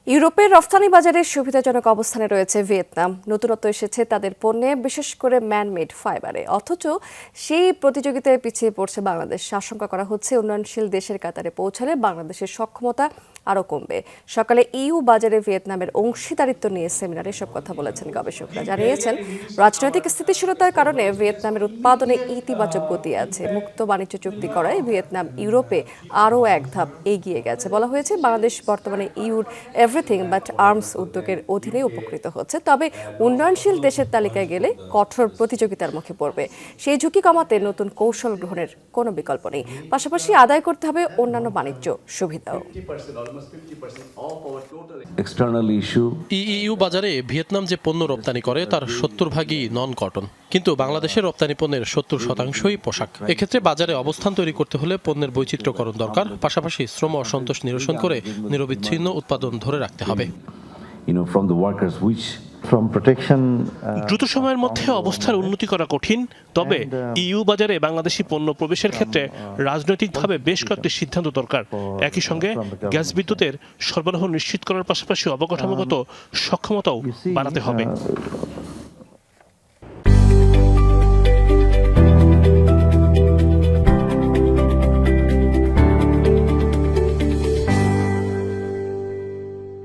ইউরোপের রফতানি বাজারে সুবিধাজনক অবস্থানে রয়েছে ভিয়েতনাম। নতুনত্ব এসেছে তাদের পণ্যে, বিশেষ করে ম্যানমেড ফাইবারে। অথচ সেই প্রতিযোগিতায় পিছিয়ে পড়ছে বাংলাদেশ। আশঙ্কা করা হচ্ছে উন্নয়নশীল দেশের কাতারে পৌঁছালে বাংলাদেশের সক্ষমতা আরও কমবে। সকালে ইইউ বাজারে ভিয়েতনামের অংশীদারিত্ব নিয়ে সেমিনারে এসব কথা বলেছেন গবেষকরা। জানিয়েছেন, রাজনৈতিক স্থিতিশীলতার কারণে ভিয়েতনামের উৎপাদনে ইতিবাচক গতি আছে। মুক্ত বাণিজ্য চুক্তি করায় ভিয়েতনাম ইউরোপে আরও এক ধাপ এগিয়ে গেছে। বলা হয়েছে, বাংলাদেশ বর্তমানে ইউর এভরিথিং বাট আর্মস উদ্যোগের অধীনে উপকৃত হচ্ছে। তবে উন্নয়নশীল দেশের তালিকায় গেলে কঠোর প্রতিযোগিতার মুখে পড়বে। সেই ঝুঁকি কমাতে নতুন কৌশল গ্রহণের কোনো বিকল্প নেই। পাশাপাশি আদায় করতে হবে অন্যান্য বাণিজ্য সুবিধাও। ইইউ বাজারে ভিয়েতনাম যে পণ্য রপ্তানি করে তার ৭০ ভাগই নন কটন, কিন্তু বাংলাদেশের রপ্তানি পণ্যের ৭০% পোশাক। এক্ষেত্রে বাজারে অবস্থান তৈরি করতে হলে পণ্যের বৈচিত্র্যকরণ দরকার। পাশাপাশি শ্রম অসন্তোষ নিরসন করে নিরবিচ্ছিন্ন উৎপাদন ধরে রাখতে হবে। দ্রুত সময়ের মধ্যে অবস্থার উন্নতি করা কঠিন, তবে ইইউ বাজারে বাংলাদেশি পণ্য প্রবেশের ক্ষেত্রে রাজনৈতিকভাবে বেশ কয়েকটি সিদ্ধান্ত দরকার। একই সঙ্গে গ্যাস বিদ্যুতের সরবরাহ নিশ্চিত করার পাশাপাশি অবকাঠামোগত সক্ষমতাও বাড়াতে হবে।